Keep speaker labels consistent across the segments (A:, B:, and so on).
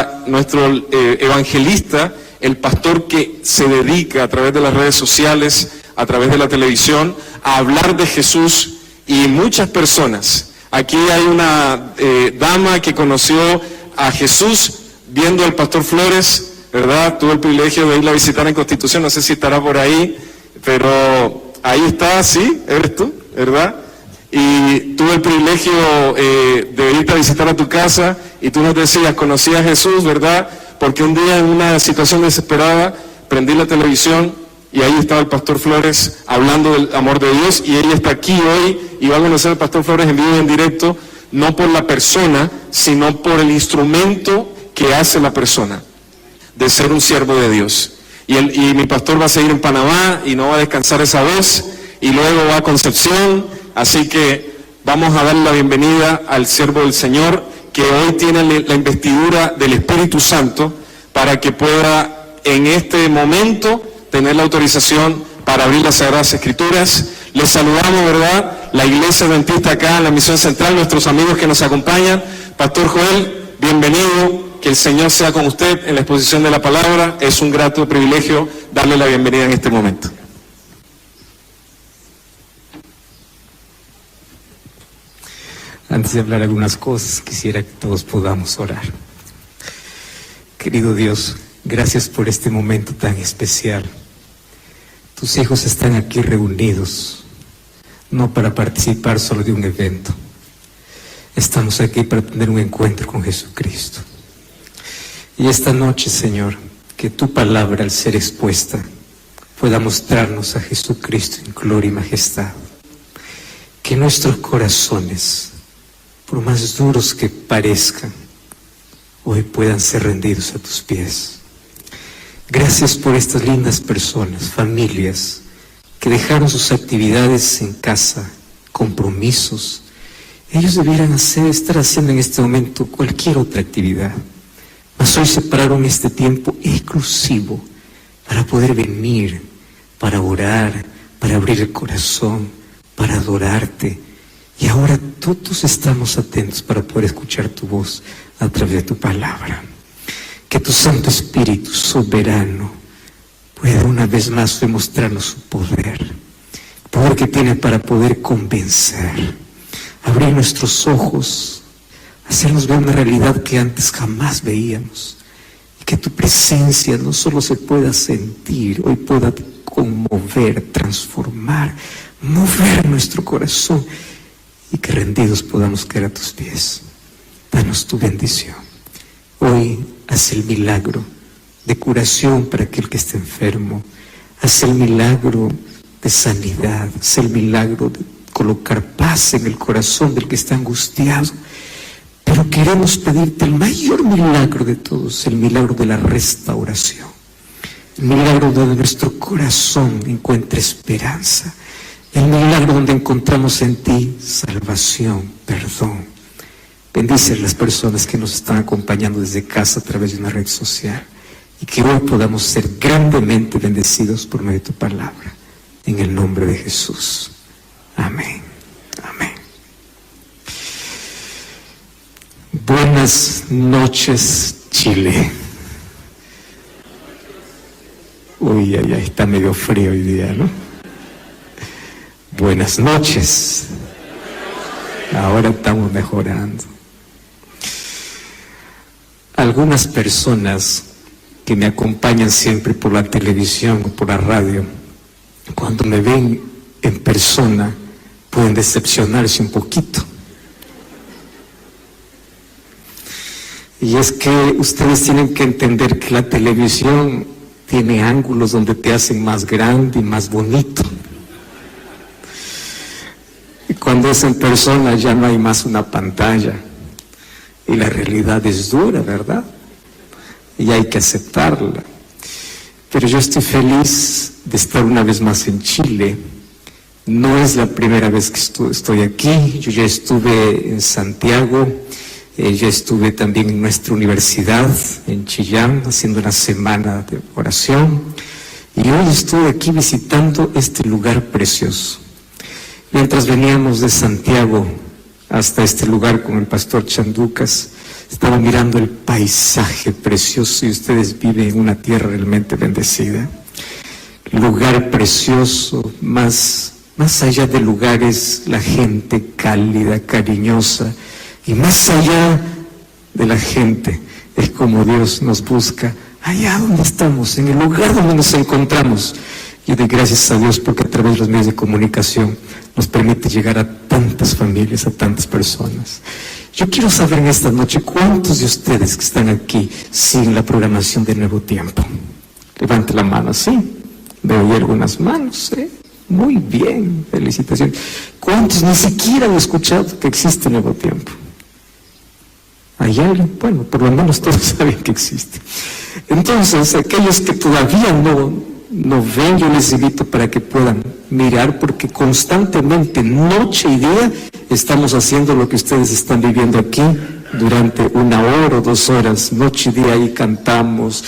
A: está nuestro evangelista, el pastor que se dedica a través de las redes sociales, a través de la televisión, a hablar de Jesús, y muchas personas. Aquí hay una dama que conoció a Jesús viendo al pastor Flores, ¿verdad? Tuve el privilegio de irla a visitar en Constitución, no sé si estará por ahí, pero ahí está, sí, eres tú, ¿verdad? Y tuve el privilegio de irte a visitar a tu casa, y tú nos decías, conocí a Jesús, ¿verdad? Porque un día en una situación desesperada prendí la televisión y ahí estaba el pastor Flores hablando del amor de Dios, y ella está aquí hoy y va a conocer al pastor Flores en vivo y en directo, no por la persona, sino por el instrumento que hace la persona de ser un siervo de Dios. Y mi pastor va a seguir en Panamá y no va a descansar esa vez, y luego va a Concepción, así que vamos a darle la bienvenida al siervo del Señor, que hoy tiene la investidura del Espíritu Santo para que pueda en este momento tener la autorización para abrir las Sagradas Escrituras. Les saludamos, ¿verdad? La Iglesia Adventista acá en la Misión Central, nuestros amigos que nos acompañan. Pastor Joel, bienvenido, que el Señor sea con usted en la exposición de la palabra. Es un grato privilegio darle la bienvenida en este momento.
B: Antes de hablar algunas cosas, quisiera que todos podamos orar. Querido Dios, gracias por este momento tan especial. Tus hijos están aquí reunidos, no para participar solo de un evento. Estamos aquí para tener un encuentro con Jesucristo. Y esta noche, Señor, que tu palabra, al ser expuesta, pueda mostrarnos a Jesucristo en gloria y majestad. Que nuestros corazones, por más duros que parezcan, hoy puedan ser rendidos a tus pies. Gracias por estas lindas personas, familias, que dejaron sus actividades en casa, compromisos. Ellos debieran estar haciendo en este momento cualquier otra actividad, mas hoy separaron este tiempo exclusivo para poder venir, para orar, para abrir el corazón, para adorarte. Y ahora todos estamos atentos para poder escuchar tu voz a través de tu palabra. Que tu Santo Espíritu soberano pueda una vez más demostrarnos su poder. El poder que tiene para poder convencer, abrir nuestros ojos, hacernos ver una realidad que antes jamás veíamos. Y que tu presencia no solo se pueda sentir, hoy pueda conmover, transformar, mover nuestro corazón, y que rendidos podamos caer a tus pies. Danos tu bendición. Hoy haz el milagro de curación para aquel que esté enfermo. Haz el milagro de sanidad. Haz el milagro de colocar paz en el corazón del que está angustiado. Pero queremos pedirte el mayor milagro de todos, el milagro de la restauración. El milagro donde nuestro corazón encuentre esperanza. El milagro donde encontramos en ti salvación, perdón. Bendice a las personas que nos están acompañando desde casa a través de una red social, y que hoy podamos ser grandemente bendecidos por medio de tu palabra. En el nombre de Jesús. Amén. Amén. Buenas noches, Chile. Uy, ya está medio frío hoy día, ¿no? Buenas noches. Ahora estamos mejorando. Algunas personas que me acompañan siempre por la televisión o por la radio, cuando me ven en persona, pueden decepcionarse un poquito. Y es que ustedes tienen que entender que la televisión tiene ángulos donde te hacen más grande y más bonito. Y cuando es en persona ya no hay más una pantalla. Y la realidad es dura, ¿verdad? Y hay que aceptarla. Pero yo estoy feliz de estar una vez más en Chile. No es la primera vez que estoy aquí. Yo ya estuve en Santiago, ya estuve también en nuestra universidad, en Chillán, haciendo una semana de oración. Y hoy estoy aquí visitando este lugar precioso. Mientras veníamos de Santiago hasta este lugar con el pastor Chanducas, Estaba mirando el paisaje precioso y ustedes viven en una tierra realmente bendecida. Lugar precioso, más allá de lugares, la gente cálida, cariñosa, y más allá de la gente, es como Dios nos busca, allá donde estamos, en el lugar donde nos encontramos. Yo doy gracias a Dios porque a través de los medios de comunicación nos permite llegar a tantas familias, a tantas personas. Yo quiero saber en esta noche, ¿cuántos de ustedes que están aquí siguen la programación de Nuevo Tiempo? Levante la mano, ¿sí? Veo ahí algunas manos, ¿eh? Muy bien, felicitaciones. ¿Cuántos ni siquiera han escuchado que existe Nuevo Tiempo? ¿Hay alguien? Bueno, por lo menos todos saben que existe. Entonces, aquellos que todavía no ven, yo les invito para que puedan mirar, porque constantemente, noche y día, estamos haciendo lo que ustedes están viviendo aquí durante 1 hora o 2 horas, noche y día, ahí cantamos,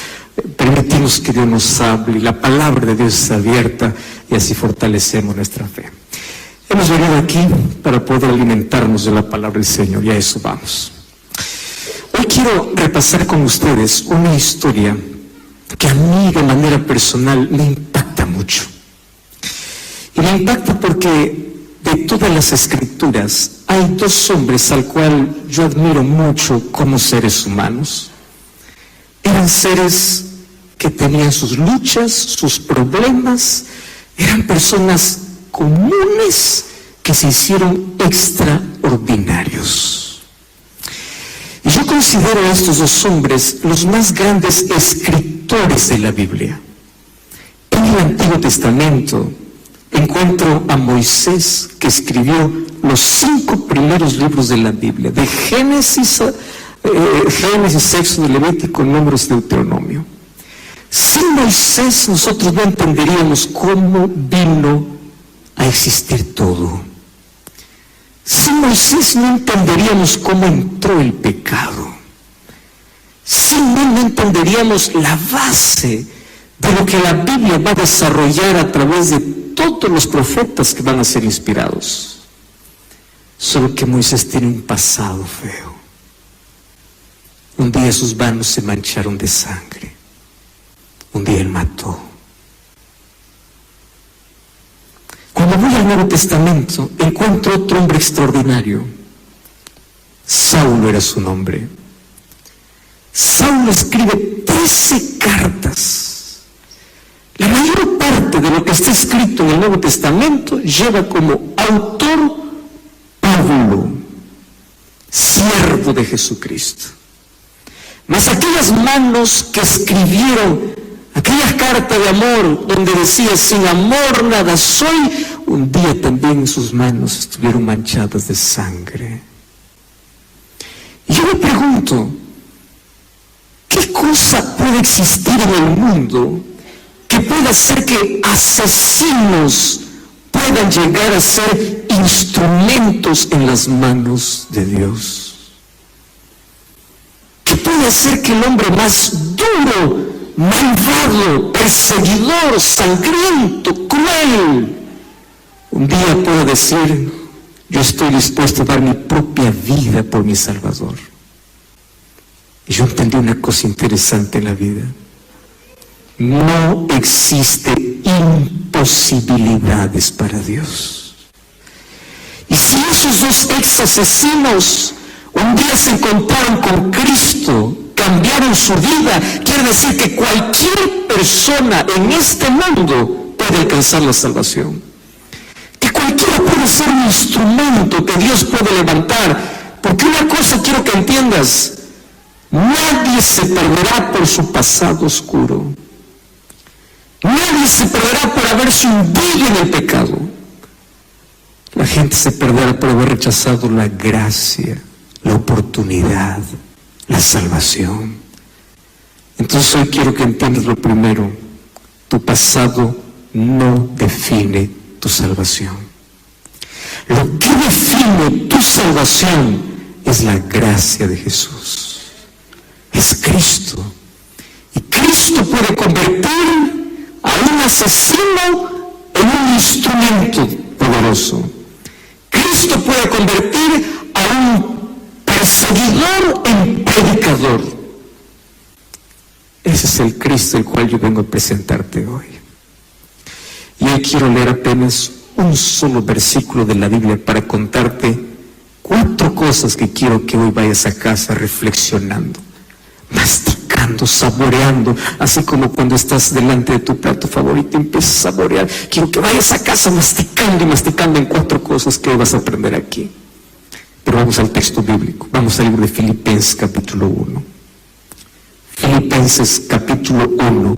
B: permitimos que Dios nos hable, y la palabra de Dios es abierta, y así fortalecemos nuestra fe. Hemos venido aquí para poder alimentarnos de la palabra del Señor, y a eso vamos. Hoy quiero repasar con ustedes una historia que a mí de manera personal me impacta mucho. Y me impacta porque de todas las escrituras hay 2 hombres al cual yo admiro mucho como seres humanos. Eran seres que tenían sus luchas, sus problemas, eran personas comunes que se hicieron extraordinarios. Y yo considero a estos 2 hombres los más grandes escritores de la Biblia. En el Antiguo Testamento encuentro a Moisés, que escribió los 5 primeros libros de la Biblia, de Génesis, Éxodo, Levítico, Números y Deuteronomio. Sin Moisés nosotros no entenderíamos cómo vino a existir todo. Sin Moisés no entenderíamos cómo entró el pecado. Sin él no entenderíamos la base de lo que la Biblia va a desarrollar a través de todos los profetas que van a ser inspirados. Solo que Moisés tiene un pasado feo. Un día sus manos se mancharon de sangre. Un día él mató. Cuando voy al Nuevo Testamento, encuentro otro hombre extraordinario. Saulo era su nombre. Saulo escribe 13 cartas. La mayor parte de lo que está escrito en el Nuevo Testamento lleva como autor Pablo, siervo de Jesucristo. Mas aquellas manos que escribieron aquella carta de amor donde decía, sin amor nada soy, un día también sus manos estuvieron manchadas de sangre. Y yo me pregunto, ¿qué cosa puede existir en el mundo que pueda hacer que asesinos puedan llegar a ser instrumentos en las manos de Dios? ¿Qué puede hacer que el hombre más duro, malvado, perseguidor, sangriento, cruel, un día pueda decir, yo estoy dispuesto a dar mi propia vida por mi Salvador? Y yo entendí una cosa interesante en la vida. No existe imposibilidades para Dios. Y si esos 2 ex asesinos un día se encontraron con Cristo, cambiaron su vida, quiere decir que cualquier persona en este mundo puede alcanzar la salvación. Que cualquiera puede ser un instrumento que Dios puede levantar. Porque una cosa quiero que entiendas, nadie se perderá por su pasado oscuro. Nadie se perderá por haberse hundido en el pecado. La gente se perderá por haber rechazado la gracia, la oportunidad, la salvación. Entonces hoy quiero que entiendas lo primero: tu pasado no define tu salvación. Lo que define tu salvación es la gracia de Jesús. Es Cristo. Y Cristo puede convertir a un asesino en un instrumento poderoso. Cristo puede convertir a un perseguidor en predicador. Ese es el Cristo el cual yo vengo a presentarte hoy. Y hoy quiero leer apenas un solo versículo de la Biblia para contarte 4 cosas que quiero que hoy vayas a casa reflexionando, masticando, saboreando, así como cuando estás delante de tu plato favorito y empiezas a saborear. Quiero que vayas a casa masticando y masticando en 4 cosas que hoy vas a aprender aquí. Pero vamos al texto bíblico, vamos al libro de Filipenses capítulo 1. Filipenses capítulo 1,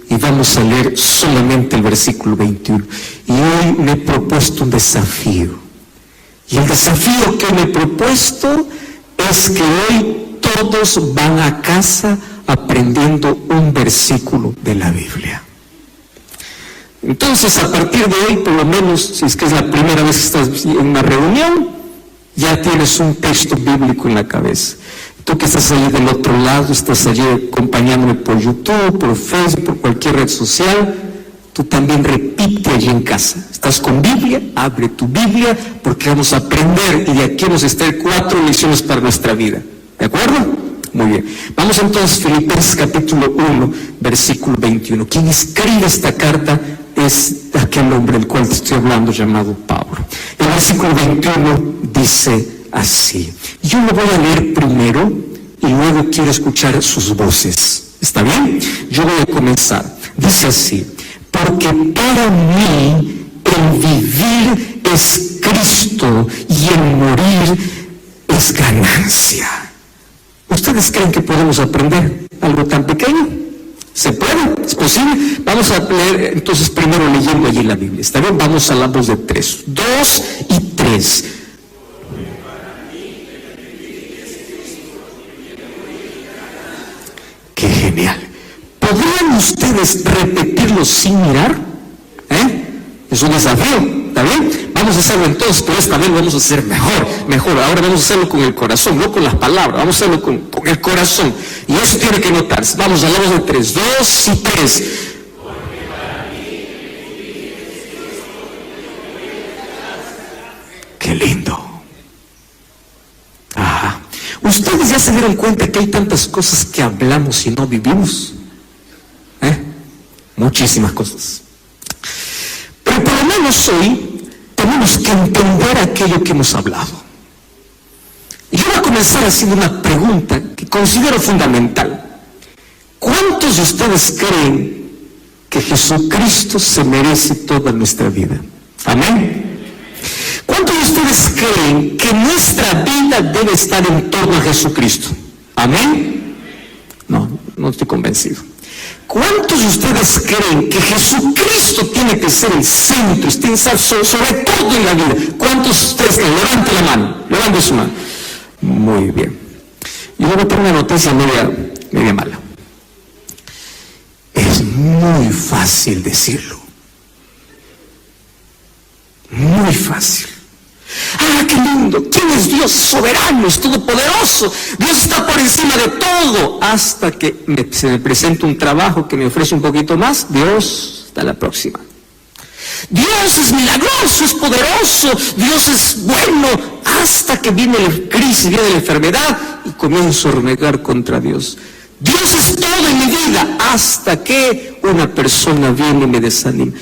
B: y vamos a leer solamente el versículo 21. Y hoy me he propuesto un desafío. Y el desafío que me he propuesto es que hoy todos van a casa aprendiendo un versículo de la Biblia. Entonces, a partir de hoy, por lo menos, si es que es la primera vez que estás en una reunión, ya tienes un texto bíblico en la cabeza. Tú que estás allí del otro lado, estás allí acompañándome por YouTube, por Facebook, por cualquier red social, tú también repite allí en casa. Estás con Biblia, abre tu Biblia, porque vamos a aprender y de aquí vamos a estar 4 lecciones para nuestra vida. ¿De acuerdo? Muy bien. Vamos entonces a Filipenses capítulo 1, versículo 21. Quien escribe esta carta es aquel hombre del cual te estoy hablando, llamado Pablo. El versículo 21 dice así. Yo lo voy a leer primero y luego quiero escuchar sus voces. ¿Está bien? Yo voy a comenzar. Dice así: porque para mí el vivir es Cristo y el morir es ganancia. ¿Ustedes creen que podemos aprender algo tan pequeño? ¿Se puede? ¿Es posible? Vamos a leer entonces primero leyendo allí la Biblia. ¿Está bien? Vamos a la voz de 3. 2 y 3. ¡Qué genial! ¿Podrían ustedes repetirlo sin mirar? Es un desafío, ¿está bien? Vamos a hacerlo entonces, pero esta vez lo vamos a hacer mejor. Ahora vamos a hacerlo con el corazón, no con las palabras, vamos a hacerlo con el corazón. Y eso tiene que notarse. Vamos a la voz de 3, 2 y 3. ¡Qué lindo! Ajá. ¿Ustedes ya se dieron cuenta que hay tantas cosas que hablamos y no vivimos? Muchísimas cosas. Pero por lo menos hoy tenemos que entender aquello que hemos hablado. Y yo voy a comenzar haciendo una pregunta que considero fundamental. ¿Cuántos de ustedes creen que Jesucristo se merece toda nuestra vida? Amén. ¿Cuántos de ustedes creen que nuestra vida debe estar en torno a Jesucristo? Amén. No estoy convencido. ¿Cuántos de ustedes creen que Jesucristo tiene que ser el centro, sobre todo en la vida? ¿Cuántos de ustedes creen? Levante la mano, levante su mano. Muy bien. Yo voy a tener una noticia media mala. Es muy fácil decirlo. Muy fácil. ¡Ah, qué lindo! ¿Quién es Dios? Soberano, es todopoderoso. Dios está por encima de todo. Hasta que se me presenta un trabajo que me ofrece un poquito más. Dios, hasta la próxima. Dios es milagroso, es poderoso. Dios es bueno. Hasta que viene la crisis, viene la enfermedad y comienzo a renegar contra Dios. Dios es todo en mi vida. Hasta que una persona viene y me desanima.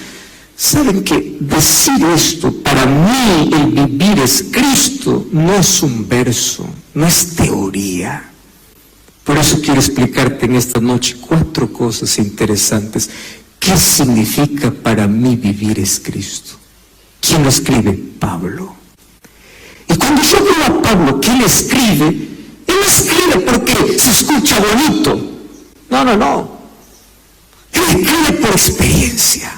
B: ¿Saben que decir esto, para mí el vivir es Cristo, no es un verso, no es teoría? Por eso quiero explicarte en esta noche 4 cosas interesantes. ¿Qué significa para mí vivir es Cristo? ¿Quién lo escribe? Pablo. Y cuando yo veo a Pablo que él no escribe porque se escucha bonito. No. Él escribe por experiencia.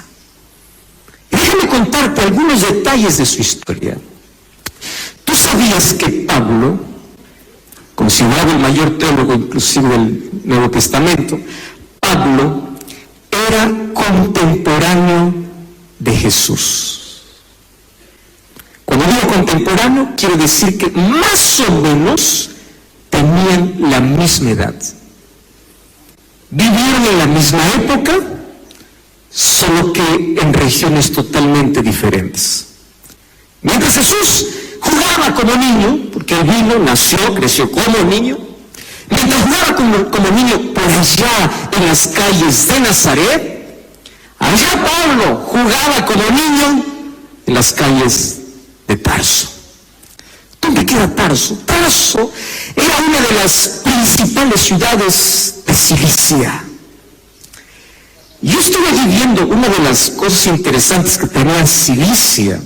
B: Déjame contarte algunos detalles de su historia. ¿Tú sabías que Pablo, considerado el mayor teólogo inclusive del Nuevo Testamento, Pablo era contemporáneo de Jesús? Cuando digo contemporáneo, quiero decir que más o menos tenían la misma edad. Vivieron en la misma época, solo que en regiones totalmente diferentes. Mientras Jesús
C: jugaba como niño, porque él vino, nació, creció como niño. Mientras jugaba como niño por allá en las calles de Nazaret, allá Pablo jugaba como niño en las calles de Tarso. ¿Dónde queda Tarso? Tarso era una de las principales ciudades de Cilicia. Yo estuve allí viendo una de las cosas interesantes que tenía Cilicia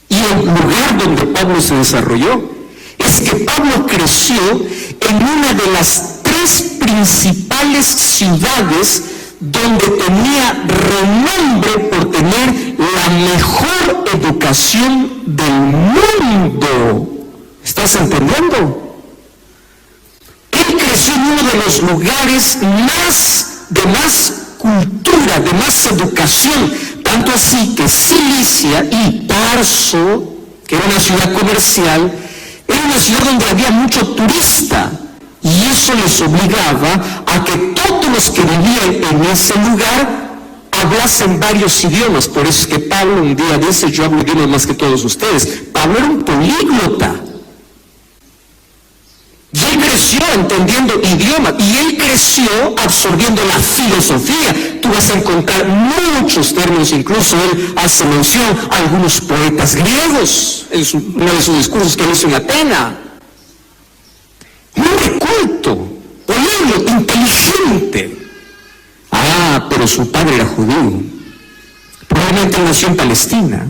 C: y el lugar donde Pablo se desarrolló. Es que Pablo creció en una de las 3 principales ciudades donde tenía renombre por tener la mejor educación del mundo. ¿Estás entendiendo? Él creció en uno de los lugares de más cultura, de más educación, tanto así que Cilicia y Tarso, que era una ciudad comercial, era una ciudad donde había mucho turista, y eso les obligaba a que todos los que vivían en ese lugar hablasen varios idiomas. Por eso es que Pablo un día dice: yo hablo idiomas más que todos ustedes. Pablo era un políglota. Y él creció entendiendo idiomas, y él creció absorbiendo la filosofía. Tú vas a encontrar muchos términos, incluso él hace mención a algunos poetas griegos en uno de sus discursos que hizo en Atenas. Un hombre culto, políglota, inteligente. Pero su padre era judío. Probablemente nació en Palestina.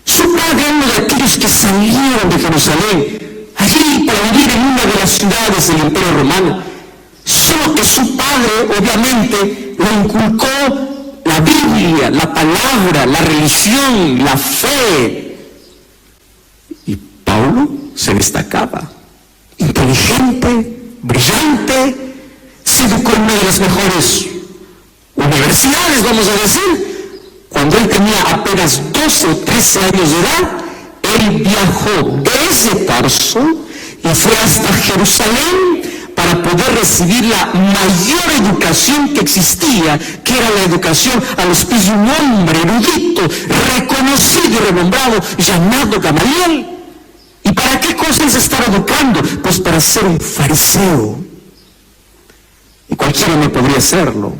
C: Su padre era uno de aquellos que salieron de Jerusalén allí para vivir en una de las ciudades del Imperio Romano. Solo que su padre, obviamente, le inculcó la Biblia, la palabra, la religión, la fe. Y Pablo se destacaba. Inteligente, brillante, se educó en una de las mejores universidades, vamos a decir. Cuando él tenía apenas 12 o 13 años de edad, él viajó desde Tarso y fue hasta Jerusalén para poder recibir la mayor educación que existía, que era la educación a los pies de un hombre erudito, reconocido y renombrado, llamado Gamaliel. ¿Y para qué cosa se estaba educando? Pues para ser un fariseo. Y cualquiera no podría serlo.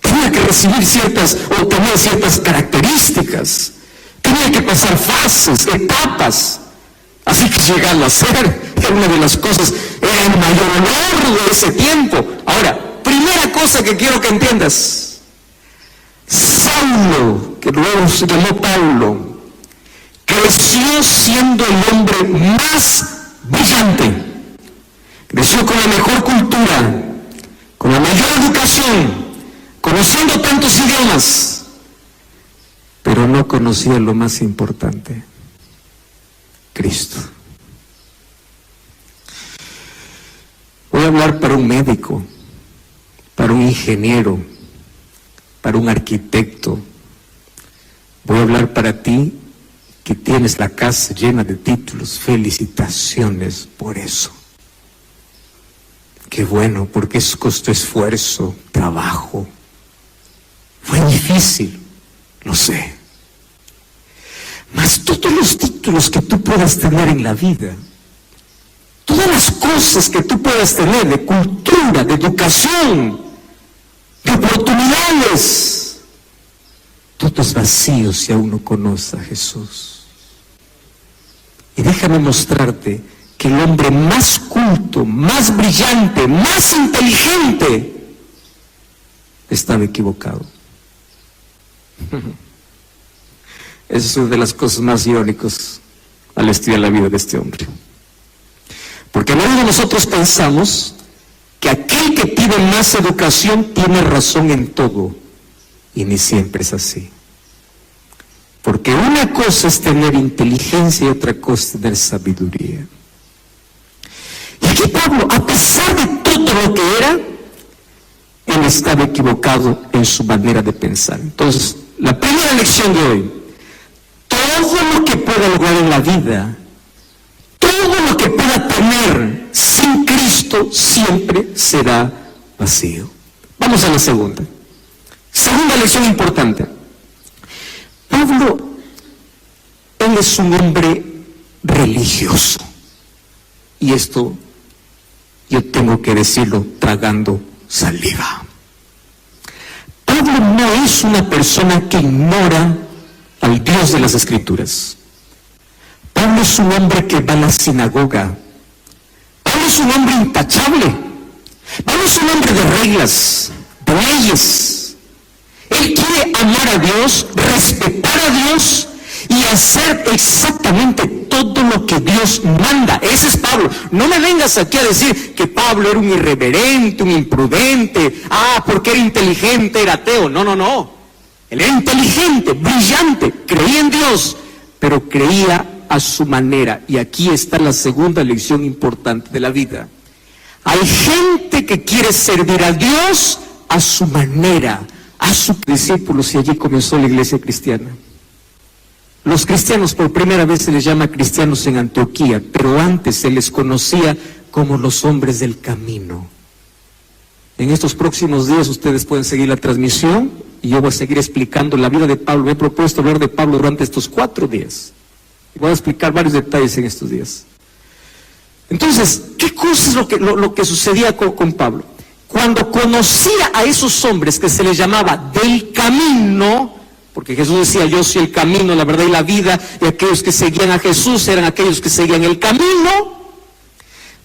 C: Tenía que recibir tenía ciertas características. Tenía que pasar fases, etapas. Así que llegarlo a ser era una de las cosas, era el mayor honor de ese tiempo. Ahora, primera cosa que quiero que entiendas. Saulo, que luego se llamó Pablo, creció siendo el hombre más brillante. Creció con la mejor cultura, con la mayor educación, conociendo tantos idiomas, pero no conocía lo más importante: Cristo. Voy a hablar para un médico, para un ingeniero, para un arquitecto. Voy a hablar para ti que tienes la casa llena de títulos. Felicitaciones por eso. Qué bueno, porque eso costó esfuerzo, trabajo. Fue difícil, lo sé. Mas todos los títulos que tú puedas tener en la vida, todas las cosas que tú puedas tener de cultura, de educación, de oportunidades, todo es vacío si aún no conoces a Jesús. Y déjame mostrarte que el hombre más culto, más brillante, más inteligente estaba equivocado. Esa es una de las cosas más irónicas al estudiar la vida de este hombre. Porque nadie de nosotros pensamos que aquel que tiene más educación tiene razón en todo, y ni siempre es así. Porque una cosa es tener inteligencia y otra cosa es tener sabiduría. Y aquí Pablo, a pesar de todo lo que era, él estaba equivocado en su manera de pensar. Entonces, la primera lección de hoy: todo lo que pueda lograr en la vida, todo lo que pueda tener sin Cristo, siempre será vacío. Vamos a la segunda. Segunda lección importante. Pablo Él es un hombre religioso. Y esto yo tengo que decirlo tragando saliva. Pablo no es una persona que ignora al Dios de las Escrituras. Pablo es un hombre que va a la sinagoga. Pablo es un hombre intachable. Pablo es un hombre de reglas, de leyes. Él quiere amar a Dios, respetar a Dios y hacer exactamente todo lo que Dios manda. Ese es Pablo. No me vengas aquí a decir que Pablo era un irreverente, un imprudente, porque era inteligente, era ateo. No, no, no. Él era inteligente, brillante, creía en Dios, pero creía a su manera. Y aquí está la segunda lección importante de la vida. Hay gente que quiere servir a Dios a su manera, a sus discípulos, y allí comenzó la iglesia cristiana. Los cristianos, por primera vez se les llama cristianos en Antioquía, pero antes se les conocía como los hombres del camino. En estos próximos días ustedes pueden seguir la transmisión y yo voy a seguir explicando la vida de Pablo. Me he propuesto hablar de Pablo durante estos 4 días. Y voy a explicar varios detalles en estos días. Entonces, ¿qué cosa es lo que sucedía con Pablo? Cuando conocía a esos hombres que se les llamaba del camino, porque Jesús decía, yo soy el camino, la verdad y la vida, y aquellos que seguían a Jesús eran aquellos que seguían el camino,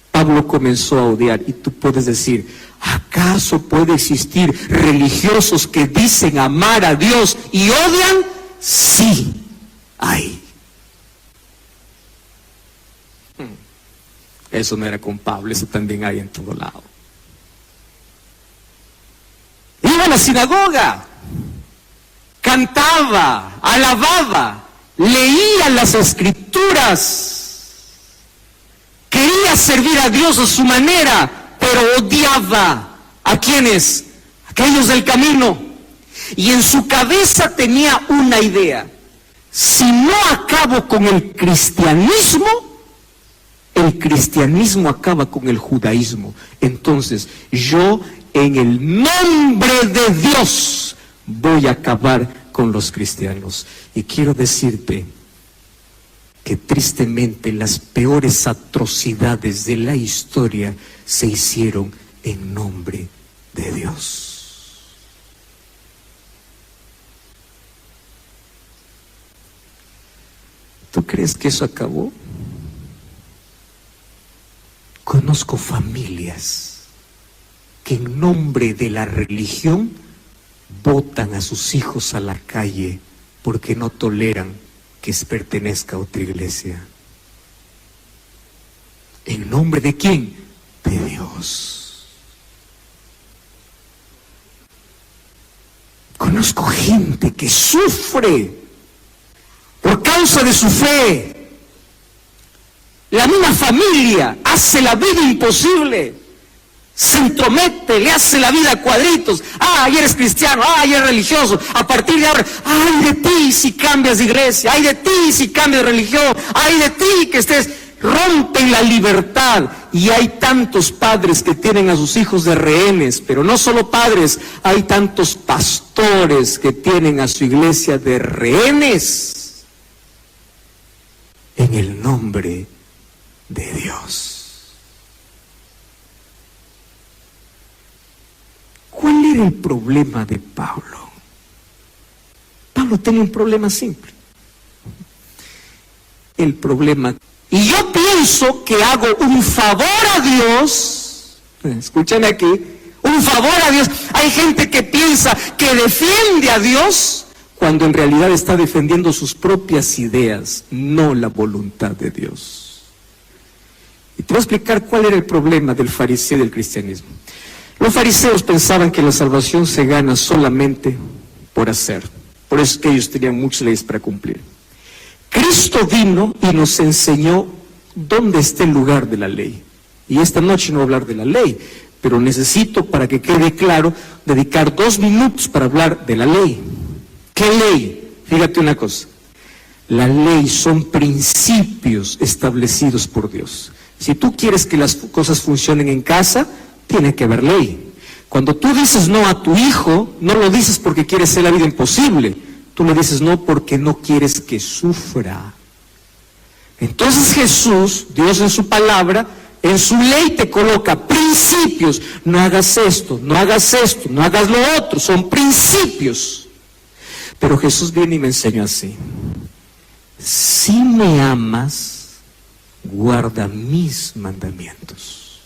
C: Pablo comenzó a odiar. Y tú puedes decir, ¿acaso puede existir religiosos que dicen amar a Dios y odian? Sí, hay. Eso no era con Pablo, eso también hay en todo lado. Iba a la sinagoga, cantaba, alababa, leía las Escrituras, quería servir a Dios a su manera, pero odiaba ¿a quiénes? Aquellos del camino. Y en su cabeza tenía una idea: si no acabo con el cristianismo acaba con el judaísmo. Entonces, yo en el nombre de Dios voy a acabar con los cristianos. Y quiero decirte que tristemente las peores atrocidades de la historia se hicieron en nombre de Dios. ¿Tú crees que eso acabó? Conozco familias que en nombre de la religión botan a sus hijos a la calle porque no toleran que pertenezca a otra iglesia. ¿En nombre de quién? De Dios. Conozco gente que sufre por causa de su fe. La misma familia hace la vida imposible, se entromete, le hace la vida a cuadritos. Ya eres cristiano, ya eres religioso, a partir de ahora, ay de ti si cambias de iglesia, ay de ti si cambias de religión, ay de ti que rompen la libertad. Y hay tantos padres que tienen a sus hijos de rehenes, pero no solo padres, hay tantos pastores que tienen a su iglesia de rehenes en el nombre de Dios. ¿Cuál era el problema de Pablo? Pablo tenía un problema simple. El problema, y yo pienso que hago un favor a Dios, escúchame aquí, un favor a Dios. Hay gente que piensa que defiende a Dios cuando en realidad está defendiendo sus propias ideas, no la voluntad de Dios. Y te voy a explicar cuál era el problema del fariseo y del cristianismo. Los fariseos pensaban que la salvación se gana solamente por hacer. Por eso es que ellos tenían muchas leyes para cumplir. Cristo vino y nos enseñó dónde está el lugar de la ley. Y esta noche no voy a hablar de la ley, pero necesito, para que quede claro, dedicar 2 minutos para hablar de la ley. ¿Qué ley? Fíjate una cosa. La ley son principios establecidos por Dios. Si tú quieres que las cosas funcionen en casa, tiene que haber ley. Cuando tú dices no a tu hijo, no lo dices porque quieres hacer la vida imposible. Tú le dices no porque no quieres que sufra. Entonces Jesús, Dios en su palabra, en su ley te coloca principios. No hagas esto, no hagas esto, no hagas lo otro. Son principios. Pero Jesús viene y me enseñó así. Si me amas, guarda mis mandamientos.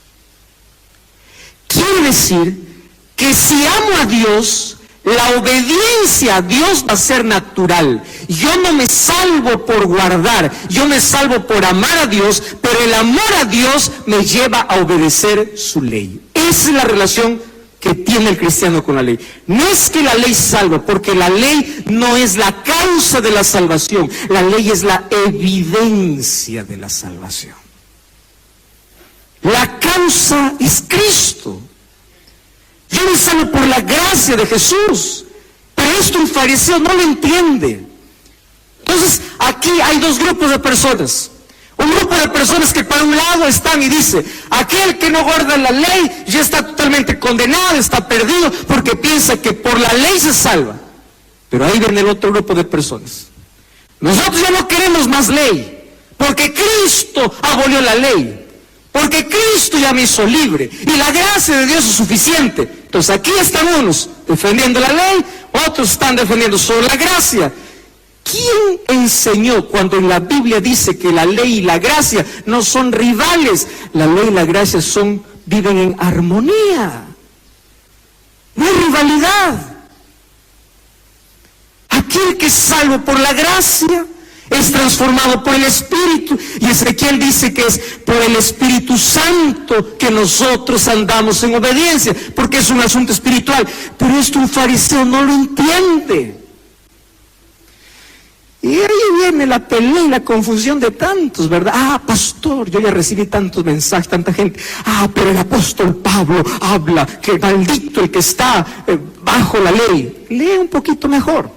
C: Quiere decir que si amo a Dios, la obediencia a Dios va a ser natural. Yo no me salvo por guardar, yo me salvo por amar a Dios, pero el amor a Dios me lleva a obedecer su ley. Esa es la relación que tiene el cristiano con la ley. No es que la ley salva, porque la ley no es la causa de la salvación. La ley es la evidencia de la salvación. La causa es Cristo. Yo me salvo por la gracia de Jesús. Pero esto un fariseo no lo entiende. Entonces, aquí hay dos grupos de personas. Un grupo de personas que para un lado están y dice, aquel que no guarda la ley ya está totalmente condenado, está perdido, porque piensa que por la ley se salva. Pero ahí viene el otro grupo de personas. Nosotros ya no queremos más ley, porque Cristo abolió la ley, porque Cristo ya me hizo libre, y la gracia de Dios es suficiente. Entonces aquí están unos defendiendo la ley, otros están defendiendo solo la gracia. ¿Quién enseñó cuando en la Biblia dice que la ley y la gracia no son rivales? La ley y la gracia viven en armonía. No hay rivalidad. Aquel que es salvo por la gracia es transformado por el Espíritu. Y Ezequiel dice que es por el Espíritu Santo que nosotros andamos en obediencia, porque es un asunto espiritual. Pero esto un fariseo no lo entiende. Y ahí viene la pelea y la confusión de tantos, ¿verdad? Ah, pastor, yo ya recibí tantos mensajes, tanta gente. Ah, pero el apóstol Pablo habla que maldito el que está bajo la ley. Lee un poquito mejor.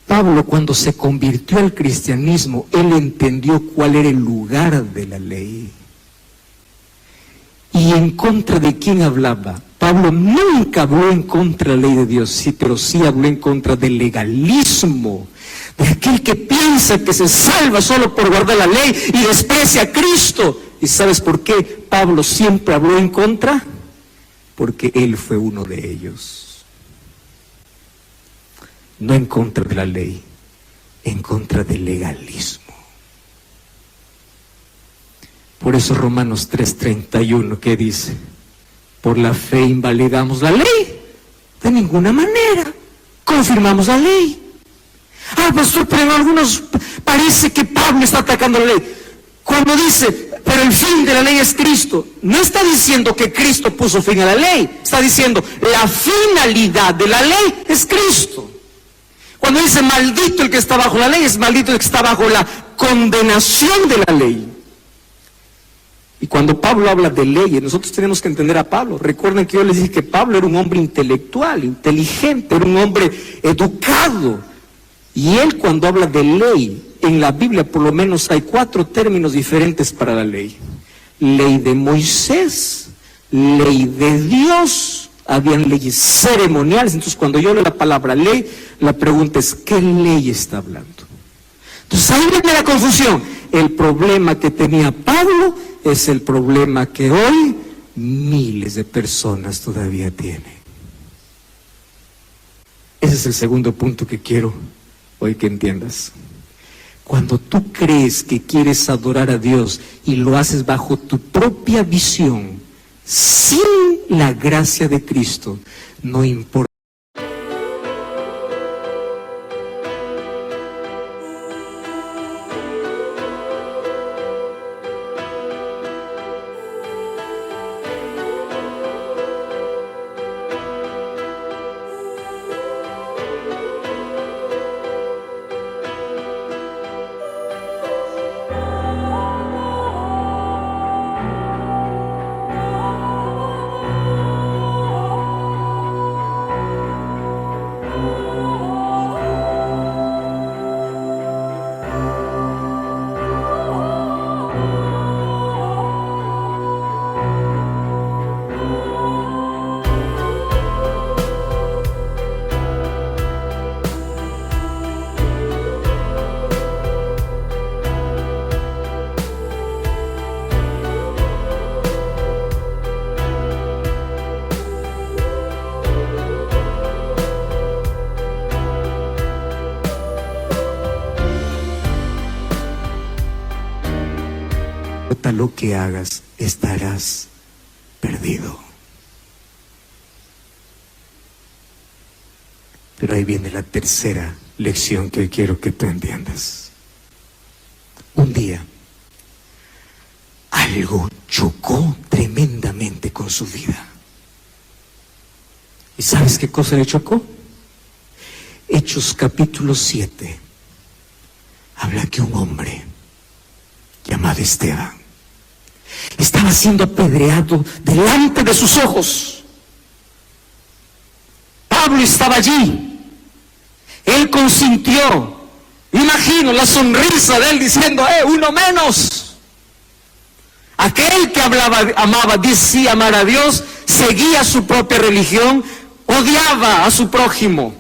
C: Pablo, cuando se convirtió al cristianismo, él entendió cuál era el lugar de la ley. ¿Y en contra de quién hablaba? Pablo nunca habló en contra de la ley de Dios, sí, pero sí habló en contra del legalismo, de aquel que piensa que se salva solo por guardar la ley y desprecia a Cristo. ¿Y sabes por qué Pablo siempre habló en contra? Porque él fue uno de ellos. No en contra de la ley, en contra del legalismo. Por eso Romanos 3:31, ¿qué dice? Por la fe invalidamos la ley. De ninguna manera confirmamos la ley. Ah, pastor, pero en algunos parece que Pablo está atacando la ley. Cuando dice, pero el fin de la ley es Cristo, no está diciendo que Cristo puso fin a la ley. Está diciendo, la finalidad de la ley es Cristo. Cuando dice maldito el que está bajo la ley, es maldito el que está bajo la condenación de la ley. Y cuando Pablo habla de leyes, nosotros tenemos que entender a Pablo. Recuerden que yo les dije que Pablo era un hombre intelectual, inteligente, era un hombre educado. Y él, cuando habla de ley, en la Biblia por lo menos hay 4 términos diferentes para la ley. Ley de Moisés, ley de Dios, habían leyes ceremoniales. Entonces cuando yo leo la palabra ley, la pregunta es, ¿qué ley está hablando? Entonces ahí viene la confusión. El problema que tenía Pablo es el problema que hoy miles de personas todavía tienen. Ese es el segundo punto que quiero hoy que entiendas. Cuando tú crees que quieres adorar a Dios y lo haces bajo tu propia visión, sin la gracia de Cristo, no importa.
B: lo que hagas, estarás perdido. Pero ahí viene la tercera lección que hoy quiero que tú entiendas. Un día, algo chocó tremendamente con su vida. ¿Y sabes qué cosa le chocó? Hechos capítulo 7 habla que un hombre llamado Esteban estaba siendo apedreado delante de sus ojos. Pablo estaba allí. Él consintió. Imagino la sonrisa de él diciendo: uno menos. Aquel que amaba, decía amar a Dios, seguía su propia religión, odiaba a su prójimo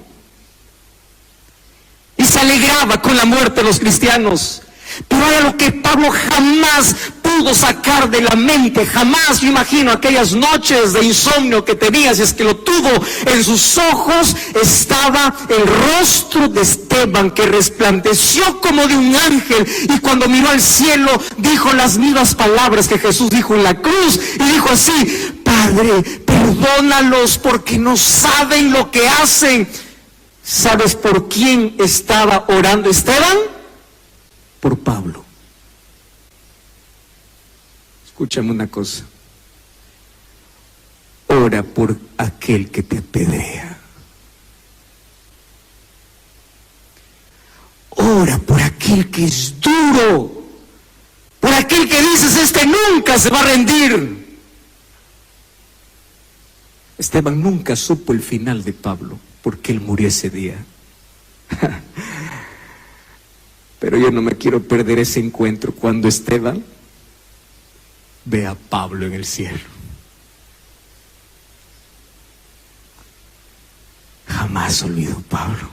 B: y se alegraba con la muerte de los cristianos. Pero era lo que Pablo jamás pudo sacar de la mente, jamás. Yo imagino aquellas noches de insomnio que tenía, si es que lo tuvo, en sus ojos estaba el rostro de Esteban, que resplandeció como de un ángel, y cuando miró al cielo dijo las mismas palabras que Jesús dijo en la cruz, y dijo así: Padre, perdónalos porque no saben lo que hacen. ¿Sabes por quién estaba orando Esteban? Por Pablo. Escúchame una cosa. Ora por aquel que te apedrea. Ora por aquel que es duro. Por aquel que dices: este nunca se va a rendir. Esteban nunca supo el final de Pablo, porque él murió ese día. Pero yo no me quiero perder ese encuentro cuando Esteban ve a Pablo en el cielo. Jamás olvido Pablo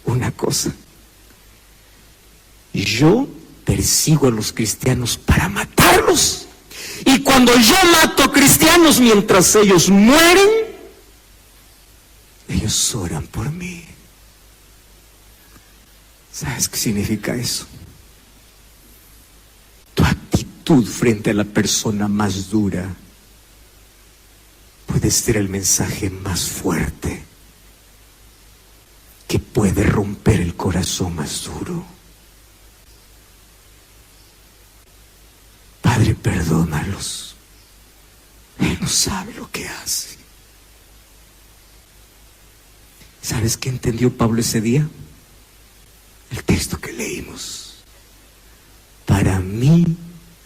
B: una cosa: yo persigo a los cristianos para matarlos, y cuando yo mato cristianos mientras ellos mueren, ellos oran por mí. ¿Sabes qué significa eso? Tu actitud frente a la persona más dura puede ser el mensaje más fuerte que puede romper el corazón más duro. Padre, perdónalos. Él no sabe lo que hace. ¿Sabes qué entendió Pablo ese día? El texto que leímos: para mí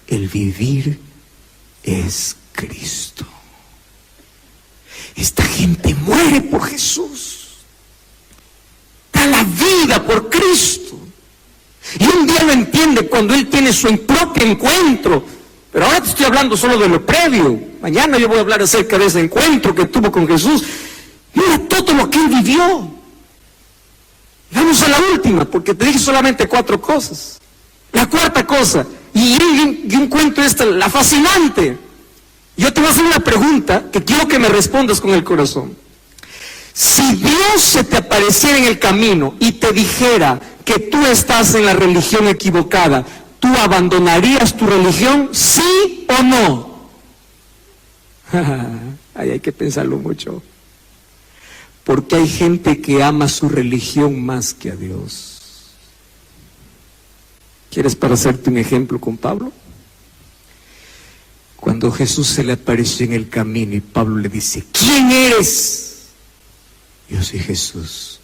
B: el vivir es Cristo. Esta gente muere por Jesús, da la vida por Cristo, y un día lo entiende cuando él tiene su propio encuentro. Pero ahora te estoy hablando solo de lo previo. Mañana yo voy a hablar acerca de ese encuentro que tuvo con Jesús. Mira todo lo que él vivió. Vamos a la última, porque te dije solamente 4 cosas. La cuarta cosa, y yo encuentro esta, la fascinante. Yo te voy a hacer una pregunta que quiero que me respondas con el corazón. Si Dios se te apareciera en el camino y te dijera que tú estás en la religión equivocada, ¿tú abandonarías tu religión, sí o no? Ahí hay que pensarlo mucho. Porque hay gente que ama su religión más que a Dios. ¿Quieres para hacerte un ejemplo con Pablo? Cuando Jesús se le apareció en el camino y Pablo le dice: ¿quién eres? Yo soy Jesús.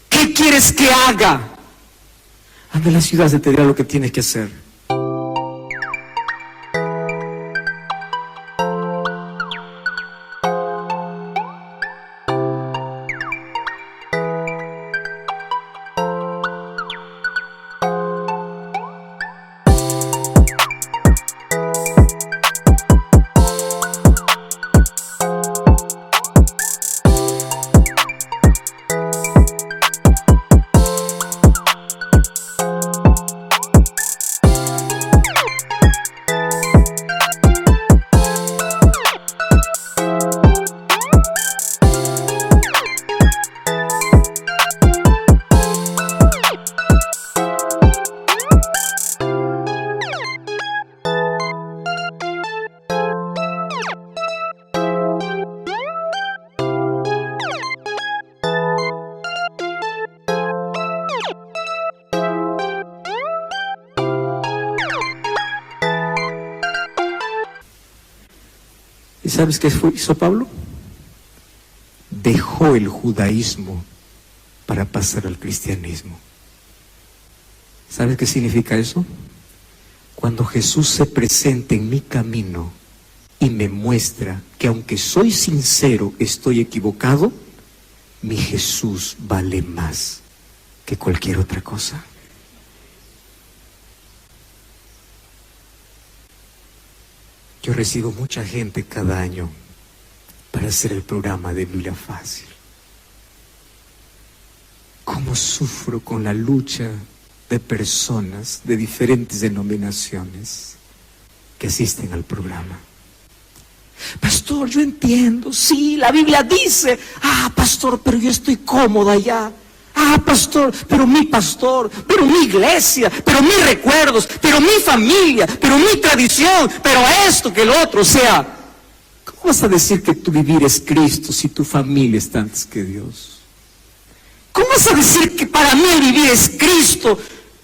B: ¿Qué quieres que haga? Anda a la ciudad, se te dirá lo que tienes que hacer. ¿Y sabes qué hizo Pablo? Dejó el judaísmo para pasar al cristianismo. ¿Sabes qué significa eso? Cuando Jesús se presenta en mi camino y me muestra que aunque soy sincero, estoy equivocado, mi Jesús vale más que cualquier otra cosa. Yo recibo mucha gente cada año para hacer el programa de Biblia Fácil. ¿Cómo sufro con la lucha de personas de diferentes denominaciones que asisten al programa? Pastor, yo entiendo, sí, la Biblia dice, pastor, pero yo estoy cómoda allá. Pastor, pero mi iglesia, pero mis recuerdos, pero mi familia, pero mi tradición, pero esto que lo otro, o sea, ¿cómo vas a decir que tu vivir es Cristo si tu familia está antes que Dios? ¿Cómo vas a decir que para mí el vivir es Cristo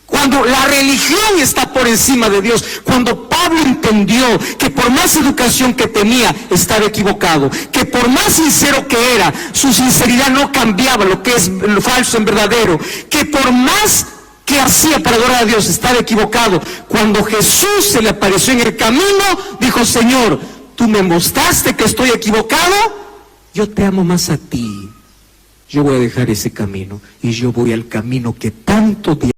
B: cuando la religión está por encima de Dios? Cuando Pablo entendió que por más educación que tenía, estaba equivocado, que por más sincero que era, su sinceridad no cambiaba lo que es lo falso en verdadero, que por más que hacía para adorar a Dios, estaba equivocado. Cuando Jesús se le apareció en el camino, dijo: Señor, tú me mostraste que estoy equivocado, yo te amo más a ti. Yo voy a dejar ese camino y yo voy al camino que tanto